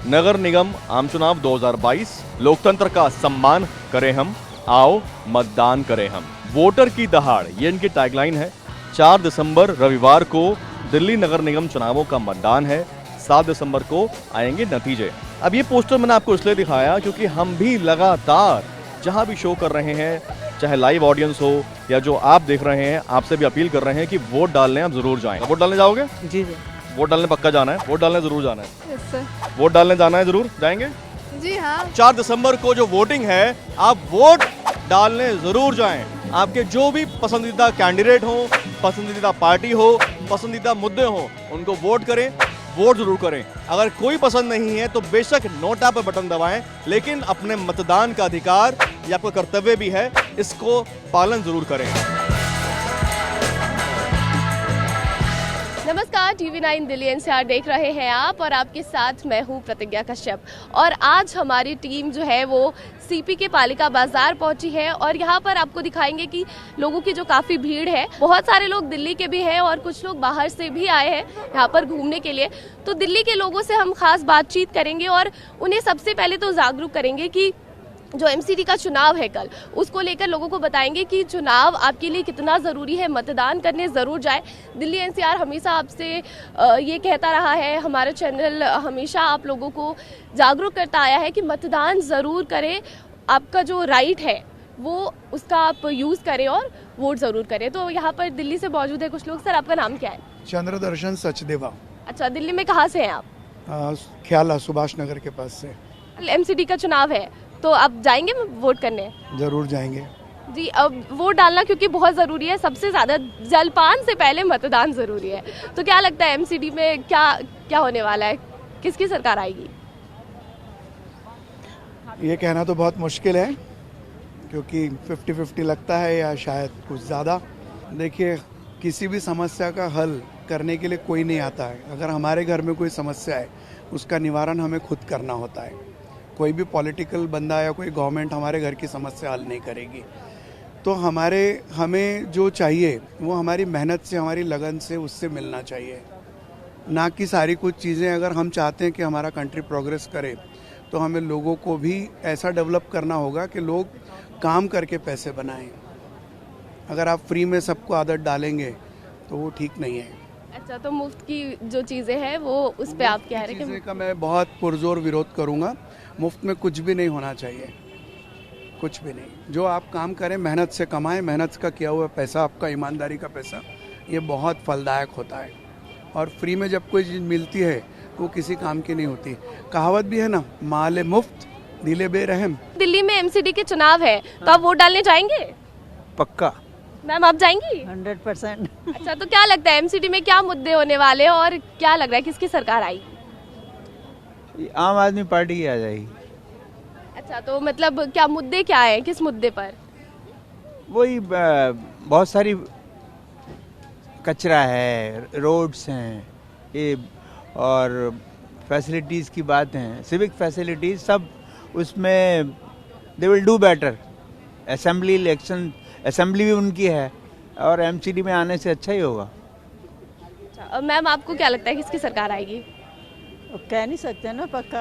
नगर निगम आम चुनाव 2022, लोकतंत्र का सम्मान करें हम, आओ मतदान करें हम। वोटर की दहाड़, ये इनकी टैगलाइन है। 4 दिसंबर रविवार को दिल्ली नगर निगम चुनावों का मतदान है। 7 दिसंबर को आएंगे नतीजे। अब ये पोस्टर मैंने आपको इसलिए दिखाया क्योंकि हम भी लगातार जहां भी शो कर रहे हैं, चाहे लाइव ऑडियंस हो या जो आप देख रहे हैं, आपसे भी अपील कर रहे हैं कि वोट डालने आप जरूर जाएं। वोट डालने जाओगे? जी जी। वोट डालने पक्का जाना है? वोट डालने जरूर जाना है? Yes sir. वोट डालने जाना है, जरूर जाएंगे? जी हाँ। 4 दिसंबर को जो वोटिंग है, आप वोट डालने जरूर जाएं। आपके जो भी पसंदीदा कैंडिडेट हो, पसंदीदा पार्टी हो, पसंदीदा मुद्दे हो, उनको वोट करें, वोट जरूर करें। अगर कोई पसंद नहीं है तो बेशक नोटा पर बटन दबाएं, लेकिन अपने मतदान का अधिकार, ये आपका कर्तव्य भी है, इसको पालन जरूर करें। नमस्कार, TV9 दिल्ली NCR देख रहे हैं आप और आपके साथ मैं हूं प्रतिज्ञा कश्यप। और आज हमारी टीम जो है वो CP के पालिका बाजार पहुंची है और यहाँ पर आपको दिखाएंगे कि लोगों की जो काफ़ी भीड़ है। बहुत सारे लोग दिल्ली के भी हैं और कुछ लोग बाहर से भी आए हैं यहाँ पर घूमने के लिए। तो दिल्ली के लोगों से हम खास बातचीत करेंगे और उन्हें सबसे पहले तो जागरूक करेंगे कि जो MCD का चुनाव है कल, उसको लेकर लोगों को बताएंगे कि चुनाव आपके लिए कितना ज़रूरी है, मतदान करने ज़रूर जाए। दिल्ली NCR हमेशा आपसे ये कहता रहा है, हमारा चैनल हमेशा आप लोगों को जागरूक करता आया है कि मतदान ज़रूर करें, आपका जो राइट है वो उसका आप यूज़ करें और वोट ज़रूर करें। तो यहाँ पर दिल्ली से मौजूद है कुछ लोग। सर, आपका नाम क्या है? चंद्रदर्शन सचदेवा। अच्छा, दिल्ली में कहाँ से हैं आप? ख्याला सुभाष नगर के पास से। MCD का चुनाव है तो आप जाएंगे वोट करने? जरूर जाएंगे जी। अब वोट डालना क्योंकि बहुत ज़रूरी है, सबसे ज़्यादा जलपान से पहले मतदान ज़रूरी है। तो क्या लगता है MCD में क्या होने वाला है, किसकी सरकार आएगी? ये कहना तो बहुत मुश्किल है क्योंकि 50-50 लगता है या शायद कुछ ज़्यादा। देखिए, किसी भी समस्या का हल करने के लिए कोई नहीं आता है। अगर हमारे घर में कोई समस्या है, उसका निवारण हमें खुद करना होता है। कोई भी पॉलिटिकल बंदा या कोई गवर्नमेंट हमारे घर की समस्या हल नहीं करेगी। तो हमें जो चाहिए वो हमारी मेहनत से, हमारी लगन से उससे मिलना चाहिए, ना कि सारी कुछ चीज़ें। अगर हम चाहते हैं कि हमारा कंट्री प्रोग्रेस करे तो हमें लोगों को भी ऐसा डेवलप करना होगा कि लोग काम करके पैसे बनाएं। अगर आप फ्री में सबको आदत डालेंगे तो वो ठीक नहीं है। अच्छा, तो मुफ्त की जो चीज़ें हैं वो उस पर आप कह रहे हैं? चीज़ें का मैं बहुत पुरजोर विरोध करूंगा। मुफ्त में कुछ भी नहीं होना चाहिए, कुछ भी नहीं। जो आप काम करें, मेहनत से कमाएं, मेहनत का किया हुआ पैसा, आपका ईमानदारी का पैसा, ये बहुत फलदायक होता है। और फ्री में जब कोई चीज़ मिलती है वो किसी काम की नहीं होती। कहावत भी है ना, माल मुफ्त दिले बेरहम। दिल्ली में MCD के चुनाव है तो आप वोट डालने जाएंगे? पक्का। मैम, आप जाएंगी? 100%। अच्छा, तो क्या लगता है MCD में क्या मुद्दे होने वाले हैं और क्या लग रहा है किसकी सरकार आएगी? आम आदमी पार्टी की आ जाएगी। अच्छा, तो मतलब क्या मुद्दे क्या है, किस मुद्दे पर? वही बहुत सारी कचरा है, रोड्स हैं, ये और फैसिलिटीज़ की बात हैं, सिविक फैसिलिटीज़ सब उसमें they will do better. Assembly election, assembly भी उनकी है और MCD में आने से अच्छा ही होगा। अच्छा, मैम, आपको क्या लगता है किसकी सरकार आएगी? कह नहीं सकते ना पक्का।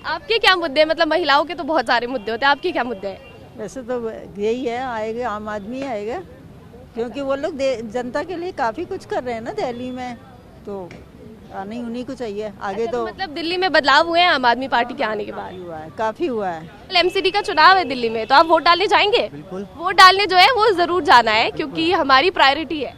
आपके क्या मुद्दे हैं? मतलब महिलाओं के तो बहुत सारे मुद्दे होते हैं, आपके क्या मुद्दे हैं? वैसे तो यही है, आएगा आम आदमी आएगा, क्योंकि वो लोग जनता के लिए काफ़ी कुछ कर रहे हैं ना दिल्ली में, तो आने उन्हीं को चाहिए आगे। अच्छा, तो मतलब दिल्ली में बदलाव हुए हैं आम आदमी पार्टी के आने के बाद? काफ़ी हुआ है। MCD का चुनाव है दिल्ली में, तो आप वोट डालने जाएंगे? बिल्कुल। वोट डालने जो है वो जरूर जाना है क्योंकि हमारी प्रायोरिटी है।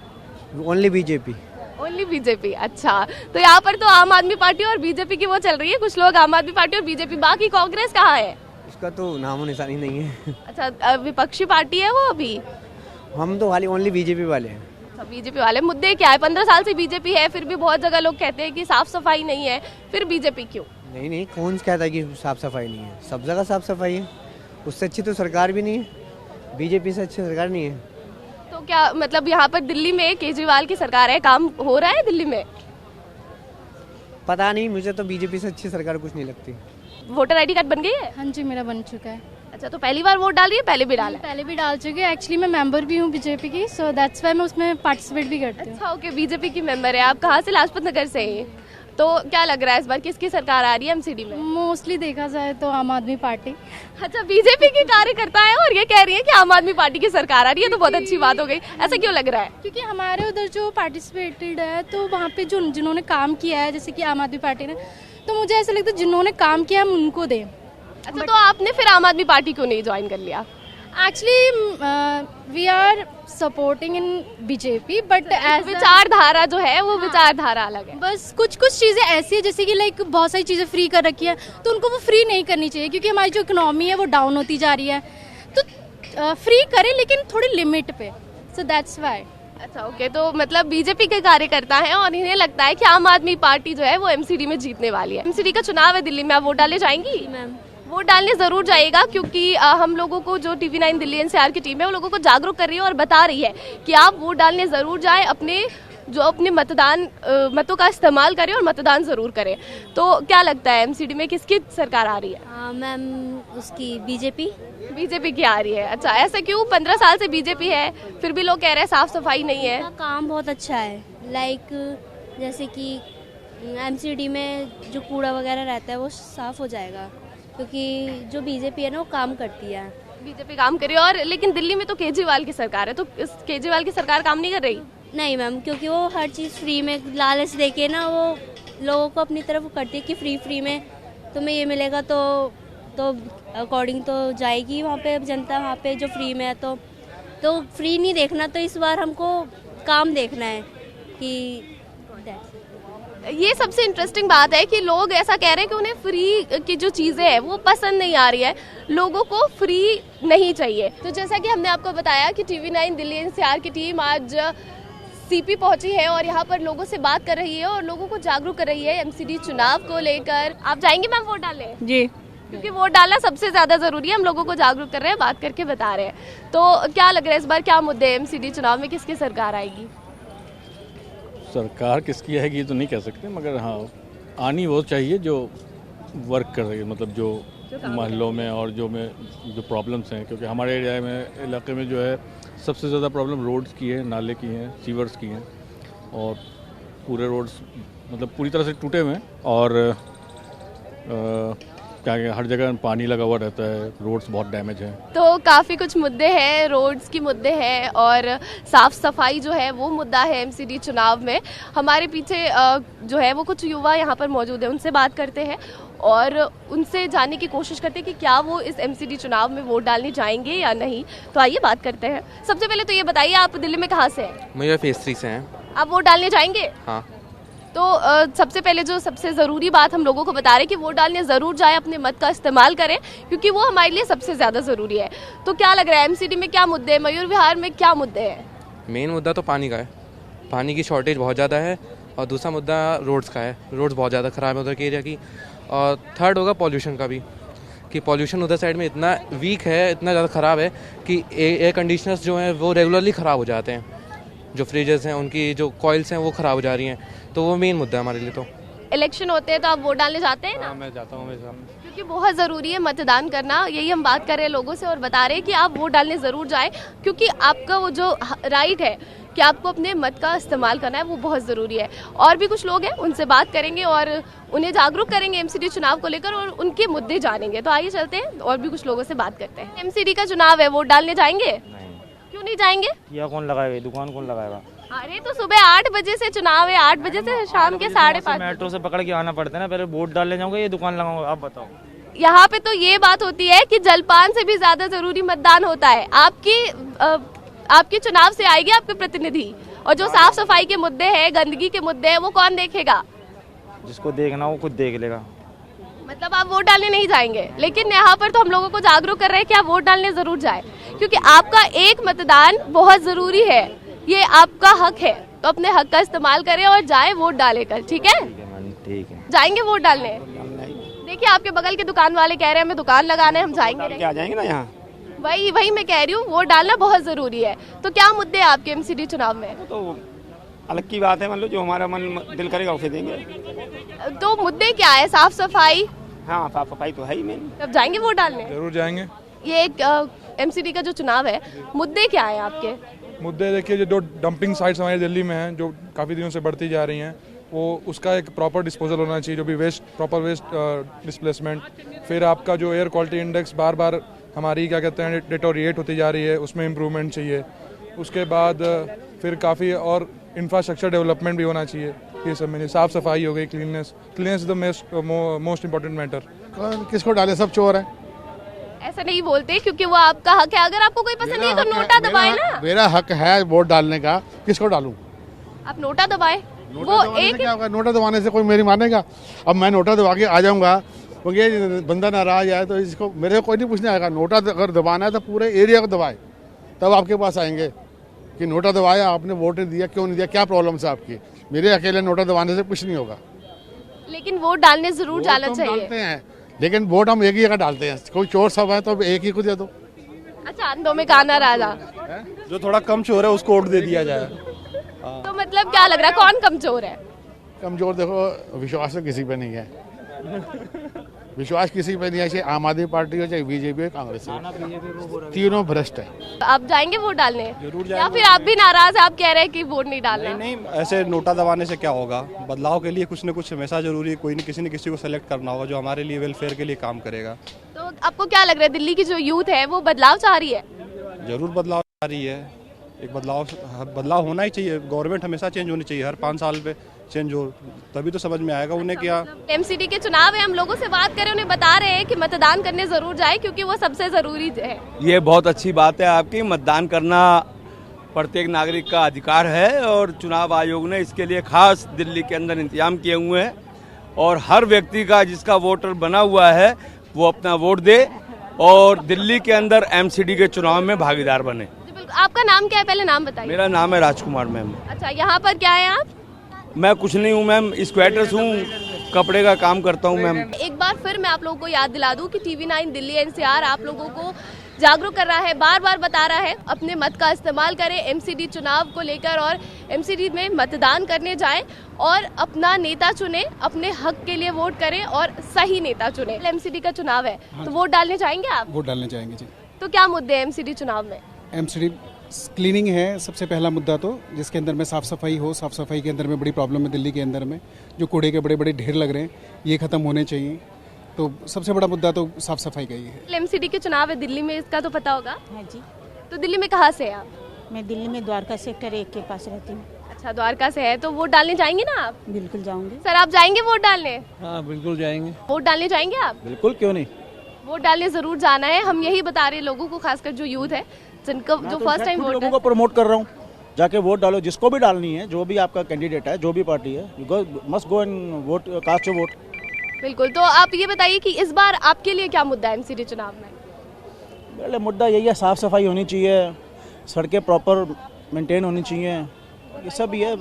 Only BJP. Only BJP. अच्छा, तो यहाँ पर तो आम आदमी पार्टी और बीजेपी की वो चल रही है, कुछ लोग आम आदमी पार्टी और बीजेपी, बाकी कांग्रेस कहाँ है? उसका तो नामो निशानी नहीं है। अच्छा, विपक्षी पार्टी है वो अभी? हम तो खाली ओनली बीजेपी वाले हैं। अच्छा, बीजेपी वाले। मुद्दे क्या है? 15 साल से बीजेपी है, फिर भी बहुत जगह लोग कहते हैं कि साफ सफाई नहीं है, फिर बीजेपी क्यों? नहीं, कौन कहता है कि साफ सफाई नहीं है? सब जगह साफ सफाई है। उससे अच्छी तो सरकार भी नहीं है, बीजेपी से अच्छी सरकार नहीं है। तो क्या मतलब यहाँ पर दिल्ली में केजरीवाल की सरकार है, काम हो रहा है दिल्ली में? पता नहीं, मुझे तो बीजेपी से अच्छी सरकार कुछ नहीं लगती। वोटर ID कार्ड बन गई है? हाँ जी, मेरा बन चुका है। अच्छा, तो पहली बार वोट डाल रही है, पहले भी डाला है? पहले भी डाल चुकी है। एक्चुअली मैं मेंबर भी हूँ बीजेपी की, सो दैट्स व्हाई मैं उसमें पार्टिसिपेट भी करती हूँ। अच्छा, ओके, बीजेपी की मेंबर है आप। कहाँ से? लाजपत नगर से? तो क्या लग रहा है इस बार किसकी सरकार आ रही है एमसीडी में? मोस्टली देखा जाए तो आम आदमी पार्टी। अच्छा, बीजेपी के कार्यकर्ता है और ये कह रही है कि आम आदमी पार्टी की सरकार आ रही है, तो बहुत अच्छी बात हो गई। ऐसा क्यों लग रहा है? क्योंकि हमारे उधर जो पार्टिसिपेटेड है तो वहाँ पे जो जिन्होंने काम किया है, जैसे कि आम आदमी पार्टी ने, तो मुझे ऐसा लगता है जिन्होंने काम किया हम उनको दें। अच्छा, तो आपने फिर आम आदमी पार्टी क्यों नहीं ज्वाइन कर लिया? Actually we are supporting in BJP but as विचारधारा जो है वो विचारधारा अलग है। बस कुछ कुछ चीज़ें ऐसी है जैसे कि लाइक बहुत सारी चीज़ें फ्री कर रखी है, तो उनको वो फ्री नहीं करनी चाहिए क्योंकि हमारी जो इकोनॉमी है वो डाउन होती जा रही है। तो फ्री करें लेकिन थोड़ी लिमिट पे, सो दैट्स वाई। अच्छा, ओके, तो मतलब बीजेपी के कार्यकर्ता हैं और इन्हें लगता है कि आम आदमी पार्टी जो है वो एमसीडी में जीतने वाली है। एमसीडी का चुनाव है दिल्ली में, आप वोट डालने जाएंगी? मैम वोट डालने जरूर जाइएगा क्योंकि हम लोगों को जो TV9 दिल्ली NCR की टीम है वो लोगों को जागरूक कर रही है और बता रही है कि आप वोट डालने जरूर जाएं, अपने मतों का इस्तेमाल करें और मतदान जरूर करें। तो क्या लगता है एमसीडी में किसकी सरकार आ रही है? मैम उसकी बीजेपी बीजेपी की आ रही है। अच्छा, ऐसा क्यों? 15 साल से बीजेपी है, फिर भी लोग कह रहे हैं साफ सफाई नहीं है। का काम बहुत अच्छा है, लाइक जैसे कि एमसीडी में जो कूड़ा वगैरह रहता है वो साफ हो जाएगा क्योंकि जो बीजेपी है ना वो काम करती है। बीजेपी काम करे और लेकिन दिल्ली में तो केजरीवाल की सरकार है, तो इस केजरीवाल की सरकार काम नहीं कर रही? नहीं मैम, क्योंकि वो हर चीज़ फ्री में लालच देके ना वो लोगों को अपनी तरफ करती है कि फ्री में तुम्हें ये मिलेगा, तो अकॉर्डिंग तो जाएगी वहाँ पे जनता, वहाँ पे जो फ्री में है तो फ्री नहीं देखना, तो इस बार हमको काम देखना है कि ये सबसे इंटरेस्टिंग बात है कि लोग ऐसा कह रहे हैं कि उन्हें फ्री की जो चीज़ें हैं वो पसंद नहीं आ रही है, लोगों को फ्री नहीं चाहिए। तो जैसा कि हमने आपको बताया कि TV9 दिल्ली NCR की टीम आज सीपी पहुंची है और यहाँ पर लोगों से बात कर रही है और लोगों को जागरूक कर रही है एमसीडी चुनाव को लेकर। आप जाएंगे मैम वोट डालने? जी, क्योंकि वोट डालना सबसे ज्यादा जरूरी है, हम लोगों को जागरूक कर रहे हैं, बात करके बता रहे हैं। तो क्या लग रहा है इस बार क्या मुद्दे एमसीडी चुनाव में किसकी सरकार आएगी? सरकार किसकी आएगी तो नहीं कह सकते, मगर हाँ आनी वो चाहिए जो वर्क कर रही है, मतलब जो मोहल्लों में और जो प्रॉब्लम्स हैं, क्योंकि हमारे एरिया में इलाके में जो है सबसे ज़्यादा प्रॉब्लम रोड्स की है, नाले की हैं, सीवर्स की हैं और पूरे रोड्स मतलब पूरी तरह से टूटे हुए हैं और क्या हर जगह पानी लगा हुआ रहता है, रोड्स बहुत डैमेज हैं। तो काफ़ी कुछ मुद्दे हैं, रोड्स की मुद्दे हैं और साफ़ सफाई जो है वो मुद्दा है एमसीडी चुनाव में। हमारे पीछे जो है वो कुछ युवा यहाँ पर मौजूद है, उनसे बात करते हैं और उनसे जानने की कोशिश करते हैं कि क्या वो इस एमसीडी चुनाव में वोट डालने जाएंगे या नहीं। तो आइए बात करते हैं। सबसे पहले तो ये बताइए आप दिल्ली में कहाँ से हैं? मुझे फेज 3 से हैं। आप वोट डालने जाएंगे? हाँ। तो सबसे पहले जो सबसे ज़रूरी बात हम लोगों को बता रहे हैं कि वोट डालने ज़रूर जाए, अपने मत का इस्तेमाल करें क्योंकि वो हमारे लिए सबसे ज़्यादा ज़रूरी है। तो क्या लग रहा है एमसीडी में क्या मुद्दे हैं, मयूर विहार में क्या मुद्दे हैं? मेन मुद्दा तो पानी का है, पानी की शॉर्टेज बहुत ज़्यादा है और दूसरा मुद्दा रोड्स का है, रोड्स बहुत ज़्यादा ख़राब है उधर के एरिया की। और थर्ड होगा पॉल्यूशन का भी, कि पॉल्यूशन उधर साइड में इतना वीक है, इतना ज़्यादा ख़राब है कि एयर कंडीशनर्स जो हैं वो रेगुलरली ख़राब हो जाते हैं, जो फ्रिजेस हैं उनकी जो कॉइल्स हैं वो ख़राब हो जा रही हैं, तो वो मेन मुद्दा है हमारे लिए। तो इलेक्शन होते हैं तो आप वोट डालने जाते हैं ना? हाँ, मैं जाता हूँ मेरे सामने, क्योंकि बहुत ज़रूरी है मतदान करना। यही हम बात कर रहे हैं लोगों से और बता रहे हैं कि आप वोट डालने ज़रूर जाएं क्योंकि आपका वो जो राइट है कि आपको अपने मत का इस्तेमाल करना है वो बहुत ज़रूरी है। और भी कुछ लोग हैं, उनसे बात करेंगे और उन्हें जागरूक करेंगे एमसीडी चुनाव को लेकर और उनके मुद्दे जानेंगे। तो आइए चलते हैं और भी कुछ लोगों से बात करते हैं। एमसीडी का चुनाव है, वोट डालने जाएंगे? क्यों नहीं जाएंगे? या कौन लगाएगा, दुकान कौन लगाएगा? अरे तो सुबह 8 बजे से चुनाव है, 8 बजे से शाम के 5:30। मेट्रो से पकड़ के आना पड़ता है ना, पहले वोट डालने जाऊंगा ये दुकान लगाऊंगा, आप बताओ। यहाँ पे तो ये बात होती है कि जलपान से भी ज्यादा जरूरी मतदान होता है। आपकी चुनाव से आएगी आपके प्रतिनिधि और जो साफ सफाई के मुद्दे हैं, गंदगी के मुद्दे हैं, वो कौन देखेगा? जिसको देखना वो खुद देख लेगा। मतलब आप वोट डालने नहीं जाएंगे, लेकिन यहाँ पर तो हम लोगों को जागरूक कर रहे हैं कि आप वोट डालने जरूर जाए क्योंकि आपका एक मतदान बहुत जरूरी है, ये आपका हक है। तो अपने हक का इस्तेमाल करें और जाए वोट डाले कर। ठीक है? ठीक है, जाएंगे वोट डालने? देखिए आपके बगल के दुकान वाले कह रहे हैं हमें दुकान लगाना है, हम जाएंगे। क्या जाएंगे ना यहाँ? वही मैं कह रही हूँ, वोट डालना बहुत जरूरी है। तो क्या मुद्दे हैं आपके एमसीडी चुनाव में? तो अलग की बात है, मतलब जो हमारा मन दिल करेगा उसे देंगे। तो मुद्दे क्या है? साफ सफाई? हाँ, साफ सफाई तो है ही मेन। तब जाएंगे वोट डालने? जरूर जाएंगे। ये एमसीडी का जो चुनाव है, मुद्दे क्या है आपके? मुद्दे देखिए, जो डंपिंग साइट्स हमारे दिल्ली में हैं जो काफ़ी दिनों से बढ़ती जा रही हैं, वो उसका एक प्रॉपर डिस्पोजल होना चाहिए, जो भी वेस्ट प्रॉपर वेस्ट डिस्प्लेसमेंट। फिर आपका जो एयर क्वालिटी इंडेक्स बार बार हमारी क्या कहते हैं डिटोरिएट होती जा रही है, उसमें इम्प्रूवमेंट चाहिए। उसके बाद फिर काफ़ी और इंफ्रास्ट्रक्चर डेवलपमेंट भी होना चाहिए। ये सब में साफ़ सफाई हो गई, cleanness is the most important matter. किसको डाले, सब चोर हैं। ऐसा नहीं बोलते क्योंकि वो आपका हक है, अगर आपको कोई पसंद नहीं है तो नोटा दबाए ना। मेरा हक है वोट डालने का, किसको डालूं? आप नोटा दबाए। वो एक क्या होगा, नोटा दबाने से कोई मेरी मानेगा? अब मैं नोटा दबा के आ जाऊंगा, क्योंकि बंदा नाराज है तो इसको मेरे को कोई नहीं पूछने आएगा। नोटा अगर दबाना है तो पूरे एरिया को दबाए, तब आपके पास आएंगे कि नोटा दबाया आपने, वोट नहीं दिया, क्यों नहीं दिया, क्या प्रॉब्लम है आपकी। मेरे अकेले नोटा दबाने से कुछ नहीं होगा। लेकिन वोट डालने जरूर जाना चाहिए। लेकिन वोट हम एक ही जगह डालते हैं, कोई चोर सब है तो एक ही को दे दो। अच्छा, अंधों में काना राजा। जो थोड़ा कम चोर है उसको वोट दे दिया जाए। तो मतलब क्या लग रहा है, कौन कमजोर है? कमजोर देखो, विश्वास तो किसी पे नहीं है। विश्वास किसी पे नहीं है, चाहे आम आदमी पार्टी हो, चाहे बीजेपी हो, कांग्रेस हो, तीनों भ्रष्ट है। आप जाएंगे वोट डालने? जरूर जाएंगे। या फिर आप भी नाराज हैं, आप कह रहे हैं कि वोट नहीं डालना? नहीं, ऐसे नोटा दबाने से क्या होगा। बदलाव के लिए कुछ न कुछ हमेशा जरूरी है, कोई न किसी को सेलेक्ट करना होगा जो हमारे लिए वेलफेयर के लिए काम करेगा। तो आपको क्या लग रहा है, दिल्ली की जो यूथ है वो बदलाव चाह रही है? जरूर बदलाव चाह रही है। एक बदलाव होना ही चाहिए। गवर्नमेंट हमेशा चेंज होनी चाहिए, हर 5 साल पे चेंज हो, तभी तो समझ में आएगा उन्हें क्या। एमसीडी के चुनाव है, हम लोगों से बात करें, उन्हें बता रहे हैं कि मतदान करने जरूर जाए क्योंकि वो सबसे जरूरी है। ये बहुत अच्छी बात है आपकी। मतदान करना प्रत्येक नागरिक का अधिकार है और चुनाव आयोग ने इसके लिए खास दिल्ली के अंदर इंतजाम किए हुए हैं और हर व्यक्ति का जिसका वोटर बना हुआ है वो अपना वोट दे और दिल्ली के अंदर एमसीडी के चुनाव में भागीदार बने। आपका नाम क्या है, पहले नाम बताइए। मेरा नाम है राजकुमार मैम। अच्छा, यहाँ पर क्या है आप? मैं कुछ नहीं हूँ मैम, स्क्वेटर्स हूँ, कपड़े का काम करता हूँ मैम। एक बार फिर मैं आप लोगों को याद दिला दूं कि TV9 दिल्ली NCR आप लोगों को जागरूक कर रहा है, बार बार बता रहा है अपने मत का इस्तेमाल करें एमसीडी चुनाव को लेकर और एमसीडी में मतदान करने जाएं और अपना नेता चुने, अपने हक के लिए वोट करें और सही नेता चुने। एमसीडी का चुनाव है तो वोट डालने जाएंगे आप? वोट डालने जाएंगे जी। तो क्या मुद्दे हैं एमसीडी चुनाव में? एमसीडी क्लीनिंग है सबसे पहला मुद्दा, तो जिसके अंदर में साफ़ सफाई हो। साफ़ सफाई के अंदर में बड़ी प्रॉब्लम है दिल्ली के अंदर में, जो कूड़े के बड़े बड़े ढेर लग रहे हैं, ये ख़त्म होने चाहिए। तो सबसे बड़ा मुद्दा तो साफ़ सफाई का ही है। एमसीडी के चुनाव है दिल्ली में, इसका तो पता होगा? हाँ जी। तो दिल्ली में कहाँ से है आप? मैं दिल्ली में द्वारका सेक्टर 1 के पास रहती हूँ। अच्छा, द्वारका से है, तो वोट डालने जाएंगे ना आप? बिल्कुल जाऊंगी। सर, आप जाएंगे वोट डालने? हाँ बिल्कुल जाएंगे। वोट डालने जाएंगे आप? बिल्कुल, क्यों नहीं। वोट डालने जरूर जाना है। हम यही बता रहे लोगों को, खासकर जो यूथ है, जिनको जो फर्स्ट टाइम वोट लोगों को प्रमोट कर रहा हूँ, जाके वोट डालो, जिसको भी डालनी है, जो भी आपका कैंडिडेट है, जो भी पार्टी है, must go and vote, cast your vote. बिल्कुल। तो आप ये बताइए कि इस बार आपके लिए क्या मुद्दा है एमसीडी चुनाव में? मेरे लिए मुद्दा यही है, साफ सफाई होनी चाहिए, सड़कें प्रॉपर मेंटेन होनी चाहिए, ये सब ही है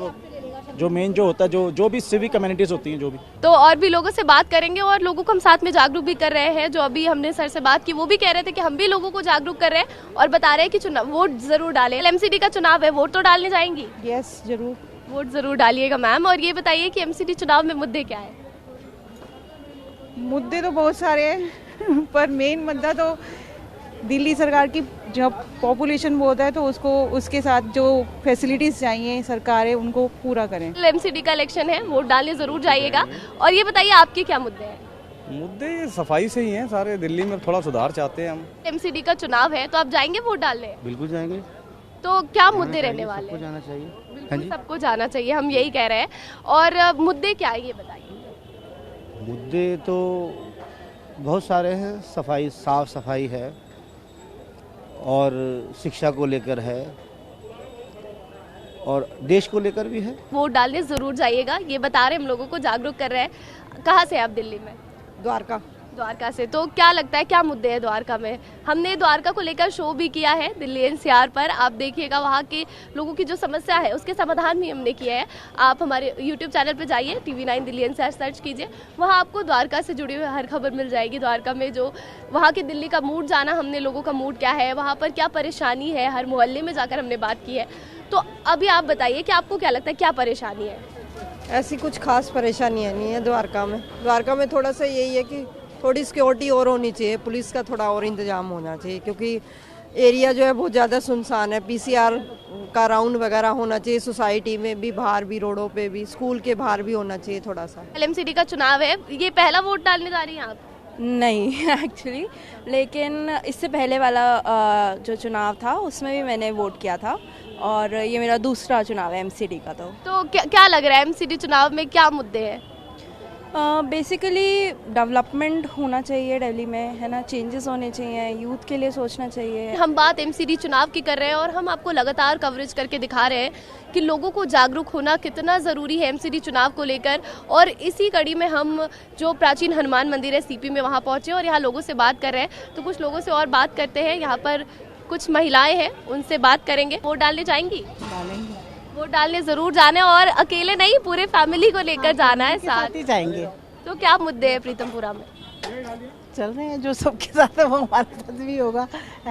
जो मेन जो होता है, जो भी सिविक कम्युनिटीज होती हैं, जो भी। तो और भी लोगों से बात करेंगे और लोगों को हम साथ में जागरूक भी कर रहे हैं। जो अभी हमने सर से बात की वो भी कह रहे थे कि हम भी लोगों को जागरूक कर रहे हैं और बता रहे हैं कि चुनाव वोट जरूर डालें। एमसीडी का चुनाव है, वोट तो डालने जाएंगी? यस, जरूर। वोट जरूर डालिएगा मैम। और ये बताइए कि एमसीडी चुनाव में मुद्दे क्या है? मुद्दे तो बहुत सारे हैं पर मेन मुद्दा तो दिल्ली सरकार की, जब पॉपुलेशन बहुत है तो उसको, उसके साथ जो फैसिलिटीज़ चाहिए सरकारें उनको पूरा करें। एमसीडी का इलेक्शन है, वोट डालने जरूर जाइएगा। और ये बताइए आपके क्या मुद्दे हैं? मुद्दे सफाई से ही हैं सारे, दिल्ली में थोड़ा सुधार चाहते हैं हम। एमसीडी का चुनाव है तो आप जाएंगे वोट डालने? बिल्कुल जाएंगे। तो क्या मुद्दे रहने वाले? सबको जाना चाहिए। बिल्कुल, सबको जाना चाहिए, हम यही कह रहे हैं। और मुद्दे क्या है ये बताइए? मुद्दे तो बहुत सारे हैं, सफाई, साफ सफाई है और शिक्षा को लेकर है और देश को लेकर भी है। वोट डालने जरूर जाइएगा, ये बता रहे हम लोगों को, जागरूक कर रहे हैं। कहाँ से आप दिल्ली में? द्वारका। द्वारका से। तो क्या लगता है क्या मुद्दे हैं द्वारका में? हमने द्वारका को लेकर शो भी किया है दिल्ली एनसीआर पर, आप देखिएगा वहाँ के लोगों की जो समस्या है उसके समाधान भी हमने किया है। आप हमारे यूट्यूब चैनल पे जाइए, TV9 दिल्ली एनसीआर सर्च कीजिए, वहाँ आपको द्वारका से जुड़ी हुई हर खबर मिल जाएगी। द्वारका में जो वहाँ के दिल्ली का मूड जाना हमने, लोगों का मूड क्या है, वहाँ पर क्या परेशानी है, हर मोहल्ले में जाकर हमने बात की है। तो अभी आप बताइए कि आपको क्या लगता है क्या परेशानी है? ऐसी कुछ खास परेशानियाँ नहीं है द्वारका में। द्वारका में थोड़ा सा यही है कि थोड़ी सिक्योरिटी और होनी चाहिए, पुलिस का थोड़ा और इंतजाम होना चाहिए, क्योंकि एरिया जो है बहुत ज़्यादा सुनसान है। पीसीआर का राउंड वगैरह होना चाहिए सोसाइटी में भी, बाहर भी, रोडों पे भी, स्कूल के बाहर भी होना चाहिए थोड़ा सा। एलएमसीडी का चुनाव है, ये पहला वोट डालने जा रही हैं आप? नहीं एक्चुअली, लेकिन इससे पहले वाला जो चुनाव था उसमें भी मैंने वोट किया था और ये मेरा दूसरा चुनाव है एमसीडी का। तो क्या लग रहा है एमसीडी चुनाव में क्या मुद्दे हैं? बेसिकली डेवलपमेंट होना चाहिए दिल्ली में, है ना, चेंजेस होने चाहिए, यूथ के लिए सोचना चाहिए। हम बात एमसीडी चुनाव की कर रहे हैं और हम आपको लगातार कवरेज करके दिखा रहे हैं कि लोगों को जागरूक होना कितना ज़रूरी है एमसीडी चुनाव को लेकर। और इसी कड़ी में हम जो प्राचीन हनुमान मंदिर है सीपी में वहाँ पहुँचे और यहाँ लोगों से बात कर रहे हैं। तो कुछ लोगों से और बात करते हैं, यहाँ पर कुछ महिलाएं हैं, उनसे बात करेंगे। वोट डालने जाएंगी? डालेंगे। वोट डालने जरूर जाना है और अकेले नहीं, पूरे फैमिली को लेकर जाना है साथ ही जाएंगे। तो क्या मुद्दे हैं प्रीतमपुरा में? चल रहे हैं जो सबके साथ है वो हमारे साथ भी होगा।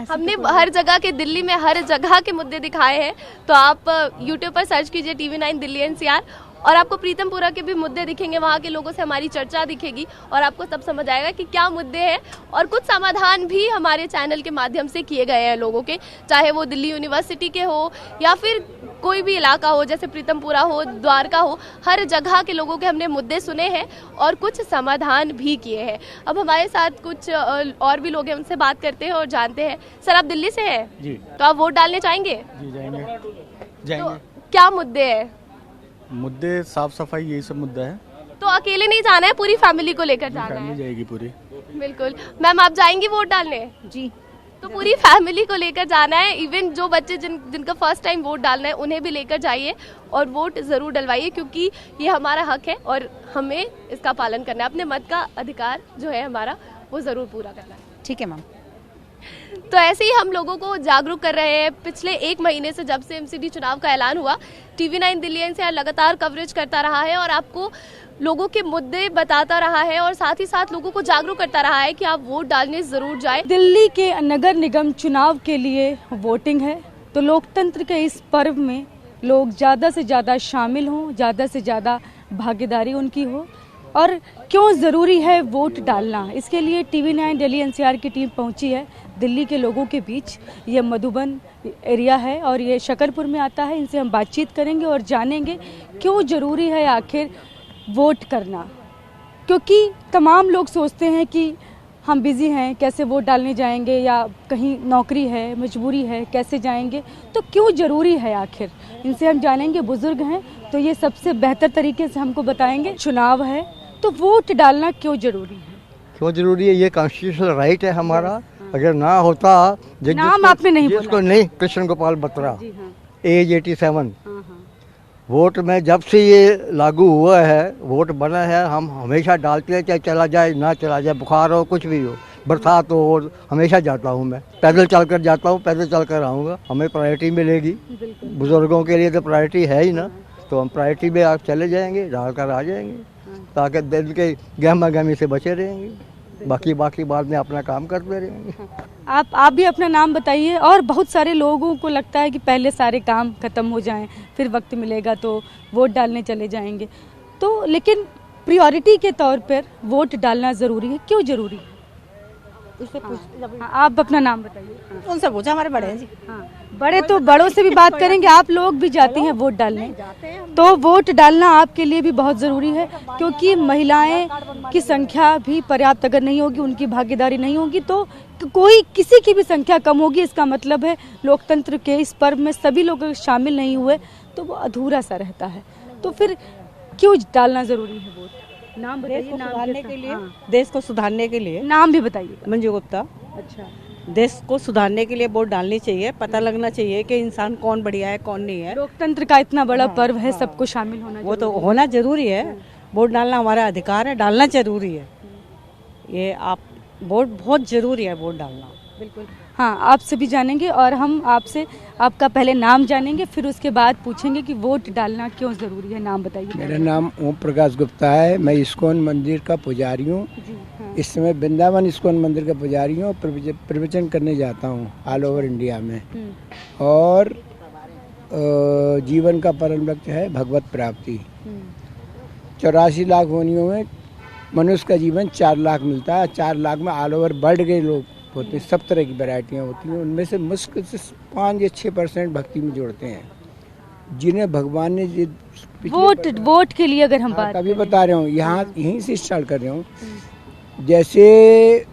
हमने हर जगह के, दिल्ली में हर जगह के मुद्दे दिखाए हैं, तो आप यूट्यूब पर सर्च कीजिए TV9 दिल्ली NCR और आपको प्रीतमपुरा के भी मुद्दे दिखेंगे, वहाँ के लोगों से हमारी चर्चा दिखेगी और आपको तब समझ आएगा कि क्या मुद्दे हैं। और कुछ समाधान भी हमारे चैनल के माध्यम से किए गए हैं लोगों के, चाहे वो दिल्ली यूनिवर्सिटी के हो या फिर कोई भी इलाका हो, जैसे प्रीतमपुरा हो, द्वारका हो, हर जगह के लोगों के हमने मुद्दे सुने हैं और कुछ समाधान भी किए हैं। अब हमारे साथ कुछ और भी लोग हैं, उनसे बात करते हैं और जानते हैं। सर, आप दिल्ली से हैं? जी। तो आप वोट डालने जाएंगे? जी जाएंगे। तो क्या मुद्दे हैं? मुद्दे साफ सफाई, यही सब मुद्दा है। तो अकेले नहीं जाना है, पूरी फैमिली को लेकर जाना है? फैमिली जाएगी पूरी। बिल्कुल। मैम, आप जाएंगी वोट डालने? जी। तो पूरी फैमिली को लेकर जाना है, इवन जो बच्चे जिनका फर्स्ट टाइम वोट डालना है उन्हें भी लेकर जाइए और वोट ज़रूर डलवाइए, क्योंकि ये हमारा हक है और हमें इसका पालन करना है। अपने मत का अधिकार जो है हमारा, वो ज़रूर पूरा करना है। ठीक है मैम। तो ऐसे ही हम लोगों को जागरूक कर रहे हैं। पिछले 1 महीने से जब से एमसीडी चुनाव का ऐलान हुआ, TV9 दिल्ली NCR लगातार कवरेज करता रहा है और आपको लोगों के मुद्दे बताता रहा है और साथ ही साथ लोगों को जागरूक करता रहा है कि आप वोट डालने जरूर जाएं। दिल्ली के नगर निगम चुनाव के लिए वोटिंग है, तो लोकतंत्र के इस पर्व में लोग ज़्यादा से ज़्यादा शामिल हों, ज़्यादा से ज़्यादा भागीदारी उनकी हो। और क्यों ज़रूरी है वोट डालना, इसके लिए TV9 दिल्ली NCR की टीम पहुंची है दिल्ली के लोगों के बीच। ये मधुबन एरिया है और ये शकरपुर में आता है। इनसे हम बातचीत करेंगे और जानेंगे क्यों ज़रूरी है आखिर वोट करना, क्योंकि तमाम लोग सोचते हैं कि हम बिज़ी हैं, कैसे वोट डालने जाएंगे, या कहीं नौकरी है, मजबूरी है, कैसे जाएंगे। तो क्यों ज़रूरी है आखिर, इनसे हम जानेंगे। बुजुर्ग हैं तो ये सबसे बेहतर तरीके से हमको बताएंगे। चुनाव है तो वोट डालना क्यों ज़रूरी है? क्यों ज़रूरी है, ये कॉन्स्टिट्यूशनल राइट है हमारा। अगर ना होता, नाम आपने नहीं बोला। नहीं, कृष्ण गोपाल बत्रा, एज 87। वोट में जब से ये लागू हुआ है, वोट बना है, हम हमेशा डालते हैं, चाहे चला जाए ना चला जाए, बुखार हो, कुछ भी हो, बरसात हो, हमेशा जाता हूँ मैं। पैदल चल कर जाता हूँ, पैदल चल कर आऊँगा। हमें प्रायोरिटी मिलेगी, बुजुर्गों के लिए तो प्रायोरिटी है ही ना, तो हम प्रायोरिटी में आप चले जाएंगे, डाल कर आ जाएंगे, ताकि दिल के गहमा गहमी से बचे रहेंगे। बाकी बाद में अपना काम करते रहेंगे। आप भी अपना नाम बताइए। और बहुत सारे लोगों को लगता है कि पहले सारे काम खत्म हो जाएं, फिर वक्त मिलेगा तो वोट डालने चले जाएंगे। तो लेकिन प्रायोरिटी के तौर पर वोट डालना ज़रूरी है, क्यों ज़रूरी है? आप अपना नाम बताइए। उनसे पूछा, हमारे बड़े हैं जी। बड़े तो बड़ों से भी बात करेंगे। आप लोग भी जाती हैं वोट डालने, तो वोट डालना आपके लिए भी बहुत ज़रूरी है, क्योंकि महिलाएं की संख्या भी पर्याप्त अगर नहीं होगी, उनकी भागीदारी नहीं होगी, तो कोई किसी की भी संख्या कम होगी। इसका मतलब है लोकतंत्र के इस पर्व में सभी लोग शामिल नहीं हुए तो वो अधूरा सा रहता है। तो फिर क्यों डालना ज़रूरी है वोट? नाम बताइए। सुधारने के लिए, देश को सुधारने के लिए। नाम भी बताइए। मंजू गुप्ता। अच्छा। देश को सुधारने के लिए वोट डालनी चाहिए, पता लगना चाहिए कि इंसान कौन बढ़िया है कौन नहीं है। लोकतंत्र का इतना बड़ा पर्व है, सबको शामिल होना, वो तो होना जरूरी है। वोट डालना हमारा अधिकार है, डालना जरूरी है। ये आप वोट बहुत जरूरी है, वोट डालना। बिल्कुल। हाँ, आपसे भी जानेंगे और हम आपसे आपका पहले नाम जानेंगे, फिर उसके बाद पूछेंगे कि वोट डालना क्यों ज़रूरी है। नाम बताइए। मेरा नाम ओम प्रकाश गुप्ता है, मैं इस्कॉन मंदिर का पुजारी हूँ। इस समय वृंदावन इस्कॉन मंदिर का पुजारी हूँ, प्रवचन करने जाता हूँ ऑल ओवर इंडिया में। और जीवन का परम लक्ष्य है भगवत प्राप्ति। 84 लाख योनियों में मनुष्य का जीवन 4 लाख मिलता है। 4 लाख में ऑल ओवर वर्ल्ड के लोग होते हैं, सब तरह की वैरायटियाँ होती हैं। उनमें से मुश्किल से 5 या 6% भक्ति में जोड़ते हैं, जिन्हें भगवान ने वोट के लिए अगर हम बात तभी बता रहा हूँ, यहीं से स्टार्ट कर रहा हूँ। जैसे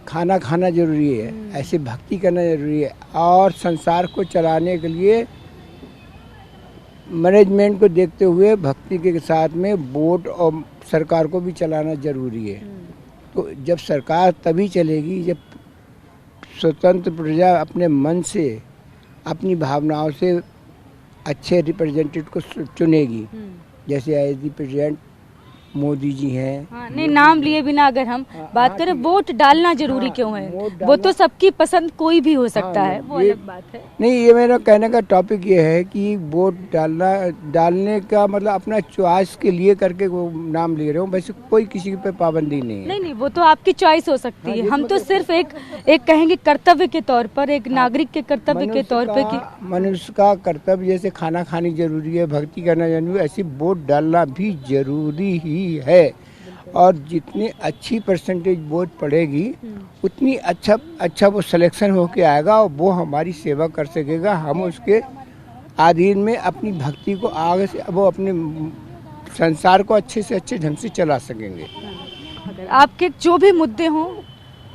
खाना खाना जरूरी है, ऐसे भक्ति करना जरूरी है, और संसार को चलाने के लिए मैनेजमेंट को देखते हुए भक्ति के साथ में वोट और सरकार को भी चलाना जरूरी है। तो जब सरकार तभी चलेगी जब स्वतंत्र प्रजा अपने मन से, अपनी भावनाओं से अच्छे रिप्रेजेंटेटिव को चुनेगी। जैसे as the president Modi ji हैं। हाँ, नहीं, नाम लिए बिना अगर हम बात करें, वोट डालना जरूरी क्यों है? वो तो सबकी पसंद कोई भी हो सकता है, वो अलग बात है। नहीं, ये मेरा कहने का टॉपिक ये है कि वोट डालने का मतलब अपना चॉइस के लिए करके वो नाम ले रहे हो, वैसे कोई किसी पे पाबंदी नहीं है। नहीं, वो तो आपकी चॉइस हो सकती है। हम तो सिर्फ एक कहेंगे कर्तव्य के तौर पर, एक नागरिक के कर्तव्य के तौर पर कि मनुष्य का कर्तव्य जैसे खाना खानी जरूरी है, भक्ति करना जरूरी है, ऐसी वोट डालना भी जरूरी ही है। और जितनी अच्छी परसेंटेज वोट पड़ेगी उतनी अच्छा वो सिलेक्शन होके आएगा और वो हमारी सेवा कर सकेगा। हम उसके अधीन में अपनी भक्ति को आगे से वो अपने संसार को अच्छे से अच्छे ढंग से चला सकेंगे। अगर आपके जो भी मुद्दे हों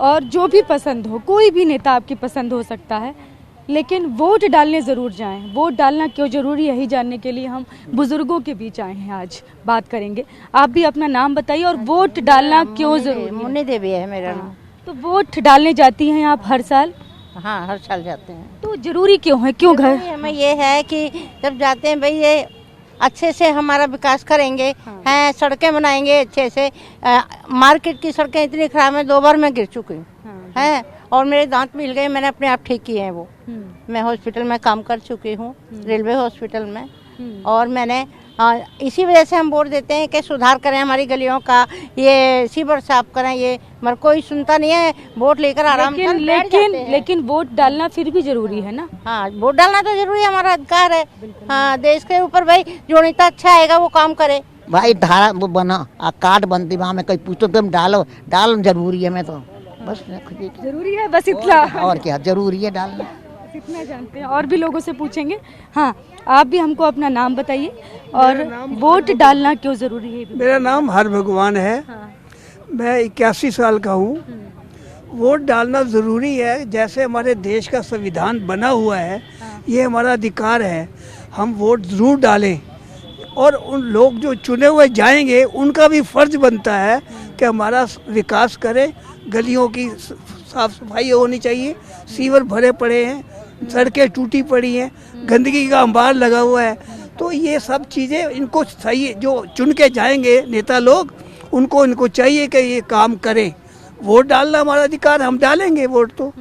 और जो भी पसंद हो, कोई भी नेता आपकी पसंद हो सकता है, लेकिन वोट डालने ज़रूर जाएं। वोट डालना क्यों ज़रूरी है, यही जानने के लिए हम बुजुर्गों के बीच आए हैं, आज बात करेंगे। आप भी अपना नाम बताइए और वोट डालना क्यों ज़रूरी है? मुन्नी देवी है मेरा नाम। तो वोट डालने जाती हैं आप हर साल? हाँ, हर साल जाते हैं। तो जरूरी क्यों है, क्यों घर? हमें ये है कि जब जाते हैं भाई ये अच्छे से हमारा विकास करेंगे, हैं सड़कें बनाएंगे अच्छे से। मार्केट की सड़कें इतनी खराब है, 2 बार मैं गिर चुकी हूँ हैं, और मेरे दांत मिल गए, मैंने अपने आप ठीक किए हैं वो। मैं हॉस्पिटल में काम कर चुकी हूँ, रेलवे हॉस्पिटल में, और मैंने इसी वजह से हम वोट देते हैं कि सुधार करें हमारी गलियों का, ये सीवर साफ करें। ये मगर कोई सुनता नहीं है, वोट लेकर आराम से लेकिन वोट डालना फिर भी जरूरी है ना? हाँ, वोट डालना तो जरूरी है, हमारा अधिकार है। हाँ, देश के ऊपर भाई जो नेता अच्छा आएगा वो काम करे। भाई धारा वो बना कार्ड बनती, वहाँ में कोई पूछो तुम डालो जरूरी है। मैं तो बस जरूरी है, बस इतना। और क्या जरूरी है डालना, इतना जानते हैं। और भी लोगों से पूछेंगे। हाँ, आप भी हमको अपना नाम बताइए और वोट डालना क्यों जरूरी है? मेरा नाम हर भगवान है। हाँ। मैं 81 साल का हूँ। वोट डालना ज़रूरी है, जैसे हमारे देश का संविधान बना हुआ है। हाँ। ये हमारा अधिकार है, हम वोट ज़रूर डालें। और उन लोग जो चुने हुए जाएंगे उनका भी फर्ज बनता है कि हमारा विकास करें। गलियों की साफ सफाई होनी चाहिए, सीवर भरे पड़े हैं, सड़कें टूटी पड़ी हैं, गंदगी का अंबार लगा हुआ है। तो ये सब चीज़ें इनको सही, जो चुन के जाएंगे नेता लोग, उनको चाहिए कि ये काम करें। वोट डालना हमारा अधिकार, हम डालेंगे वोट तो,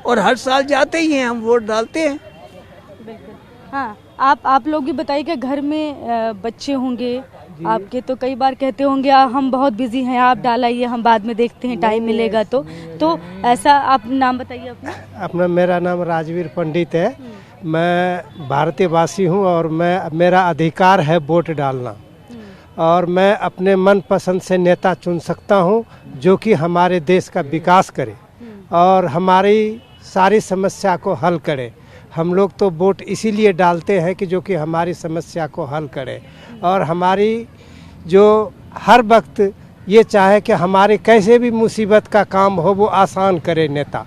और हर साल जाते ही हैं, हम वोट डालते हैं। हाँ, आप लोग भी बताइए कि घर में बच्चे होंगे आपके, तो कई बार कहते होंगे हम बहुत बिजी हैं, आप डालाइए, हम बाद में देखते हैं, टाइम मिलेगा तो ऐसा। आप नाम बताइए अपना। मेरा नाम राजवीर पंडित है। मैं भारतीय वासी हूँ और मेरा अधिकार है वोट डालना, और मैं अपने मन पसंद से नेता चुन सकता हूँ जो कि हमारे देश का विकास करे और हमारी सारी समस्या को हल करे। हम लोग तो वोट इसीलिए डालते हैं कि जो कि हमारी समस्या को हल करे, और हमारी जो हर वक्त ये चाहे कि हमारे कैसे भी मुसीबत का काम हो वो आसान करे नेता।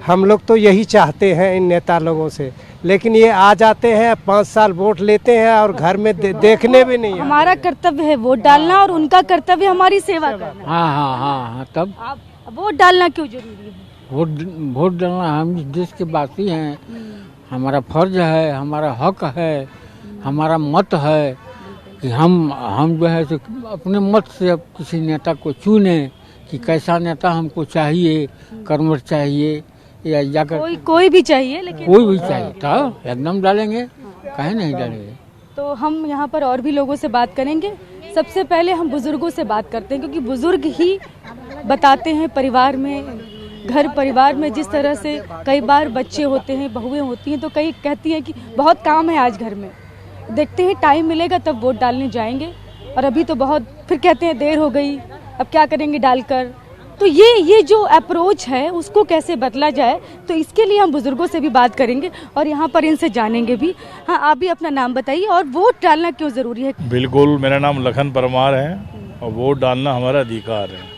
हम लोग तो यही चाहते हैं इन नेता लोगों से, लेकिन ये आ जाते हैं 5 साल वोट लेते हैं और घर में देखने भी नहीं। हमारा कर्तव्य है वोट डालना और उनका कर्तव्य हमारी सेवा करना। हाँ, तब आप वोट डालना क्यों जरूरी है? वोट डालना, हम देश के वासी हैं, हमारा फर्ज है, हमारा हक है, हमारा मत है कि हम जो है सो अपने मत से अब किसी नेता को चुने कि कैसा नेता हमको चाहिए, कर्मठ चाहिए या जाकर कोई भी चाहिए, लेकिन कोई भी चाहिए तो एकदम डालेंगे, काहे नहीं डालेंगे। तो हम यहाँ पर और भी लोगों से बात करेंगे। सबसे पहले हम बुजुर्गों से बात करते हैं, क्योंकि बुजुर्ग ही बताते हैं परिवार में जिस तरह से कई बार बच्चे होते हैं, बहुएं होती हैं, तो कई कहती हैं कि बहुत काम है आज घर में, देखते हैं टाइम मिलेगा तब वोट डालने जाएंगे, और अभी तो बहुत, फिर कहते हैं देर हो गई, अब क्या करेंगे डालकर। तो ये जो अप्रोच है उसको कैसे बदला जाए, तो इसके लिए हम बुजुर्गों से भी बात करेंगे और यहाँ पर इनसे जानेंगे भी। हाँ, आप भी अपना नाम बताइए और वोट डालना क्यों जरूरी है? बिल्कुल, मेरा नाम लखन परमार है और वोट डालना हमारा अधिकार है।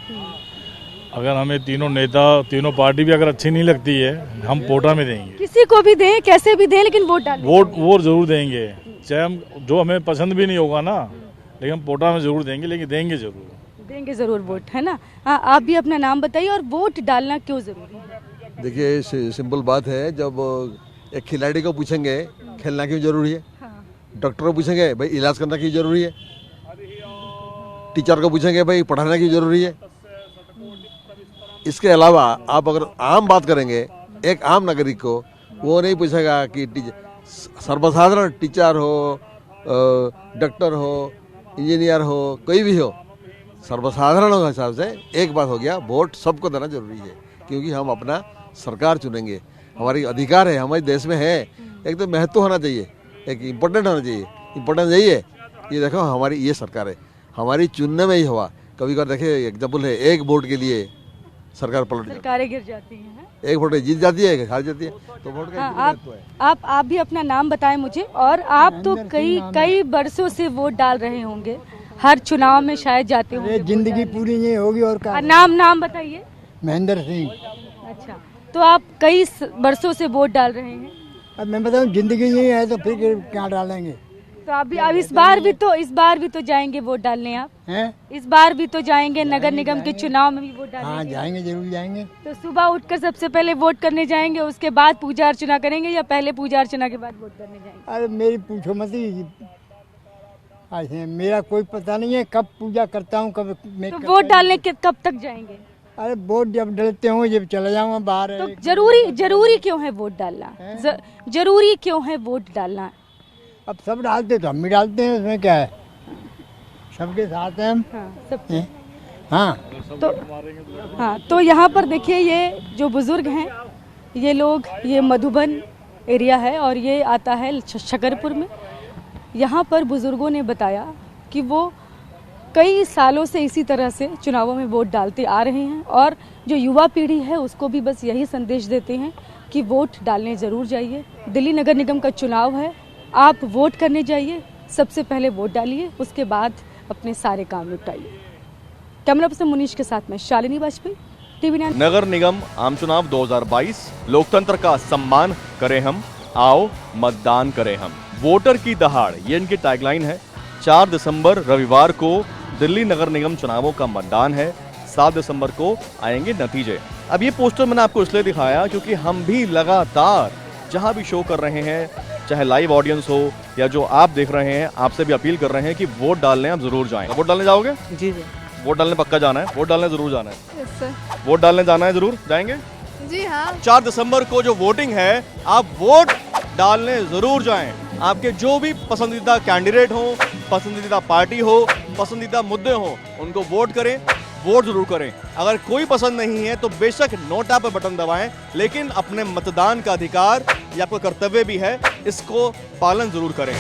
अगर हमें तीनों नेता, तीनों पार्टी भी अगर अच्छी नहीं लगती है, हम पोटा में देंगे। किसी को भी दें, कैसे भी दें, लेकिन वोट डालें। वोट जरूर देंगे, चाहे हम जो हमें पसंद भी नहीं होगा ना, लेकिन हम पोटा में जरूर देंगे, लेकिन देंगे जरूर वोट, है ना। हाँ, आप भी अपना नाम बताइए और वोट डालना क्यों जरूरी है? देखिए, सिंपल बात है, जब एक खिलाड़ी को पूछेंगे खेलना क्यों जरूरी है, डॉक्टर को पूछेंगे भाई इलाज करना क्यों जरूरी है, टीचर को पूछेंगे भाई पढ़ाना क्यों जरूरी है। इसके अलावा आप अगर आम बात करेंगे, एक आम नागरिक को वो नहीं पूछेगा कि सर्वसाधारण टीचर हो, डॉक्टर हो, इंजीनियर हो, कोई भी हो, सर्वसाधारण के हिसाब से एक बात हो गया, वोट सबको देना जरूरी है, क्योंकि हम अपना सरकार चुनेंगे, हमारी अधिकार है, हमारे देश में है। एक तो महत्व होना चाहिए, एक इम्पोर्टेंट होना चाहिए। इम्पोर्टेंस यही है, ये देखो हमारी ये सरकार है, हमारी चुनने में ही हुआ। कभी कभार देखिए एग्जाम्पल है, एक वोट के लिए सरकारें गिर जाती हैं, एक वोट जीत जाती है, हार जाती है, तो वोट का महत्व है। आप भी अपना नाम बताएं मुझे। और आप तो कई वर्षों से वोट डाल रहे होंगे, हर चुनाव में शायद जाते होंगे। जिंदगी पूरी नहीं होगी और क्या। नाम बताइए। महेंद्र सिंह। अच्छा, तो आप कई वर्षों से वोट डाल रहे हैं। अब मैं बताऊं, जिंदगी नहीं है तो फिर क्या डालेंगे। तो अब इस बार भी तो जाएंगे वोट डालने आप हैं? इस बार भी तो जाएंगे, नगर निगम के चुनाव में भी वोट डालेंगे। हाँ, जाएंगे, जरूर जाएंगे। तो सुबह उठकर सबसे पहले वोट करने जाएंगे, उसके बाद पूजा अर्चना करेंगे, या पहले पूजा अर्चना के बाद वोट करने जाएंगे? अरे मेरी पूछो मत ही, मेरा कोई पता नहीं है कब पूजा करता हूँ, कब मैं तो वोट डालने के कब तक जाएंगे? अरे वोट जब डलते हो जब चला जाऊंगा बाहर। तो जरूरी क्यों है वोट डालना? जरूरी क्यों है वोट डालना? अब सब डालते तो हम भी डालते हैं, उसमें क्या है, सबके साथ हैं हम। हाँ, तो यहाँ पर देखिए, ये जो बुजुर्ग हैं, ये लोग, ये मधुबन एरिया है और ये आता है शकरपुर में। यहाँ पर बुजुर्गों ने बताया कि वो कई सालों से इसी तरह से चुनावों में वोट डालते आ रहे हैं और जो युवा पीढ़ी है उसको भी बस यही संदेश देते हैं कि वोट डालने ज़रूर जाइए। दिल्ली नगर निगम का चुनाव है, आप वोट करने जाइए, सबसे पहले वोट डालिए, उसके बाद अपने सारे काम निपटाइए। कैमरा पर्सन मुनीश के साथ में शालिनी वाजपेयी, टीवी 9। नगर निगम आम चुनाव 2022, लोकतंत्र का सम्मान करें हम, आओ मतदान करें हम, वोटर की दहाड़, ये इनकी टैगलाइन है। 4 दिसंबर रविवार को दिल्ली नगर निगम चुनावों का मतदान है, 7 दिसंबर को आएंगे नतीजे। अब ये पोस्टर मैंने आपको इसलिए दिखाया क्योंकि हम भी लगातार जहां भी शो कर रहे हैं, चाहे लाइव ऑडियंस हो या जो आप देख रहे हैं, आपसे भी अपील कर रहे हैं कि वोट डालने आप जरूर जाएं। वोट डालने जाओगे? जी। वोट डालने पक्का जाना है? वोट डालने जरूर जाना है? Yes sir. वोट डालने जाना है, जरूर जाएंगे? जी हाँ। 4 दिसंबर को जो वोटिंग है, आप वोट डालने जरूर जाएं। आपके जो भी पसंदीदा कैंडिडेट हो, पसंदीदा पार्टी हो, पसंदीदा मुद्दे हो, उनको वोट करें, वोट जरूर करें। अगर कोई पसंद नहीं है तो बेशक नोटा पर बटन दबाएं, लेकिन अपने मतदान का अधिकार, ये आपका कर्तव्य भी है, इसको पालन जरूर करें।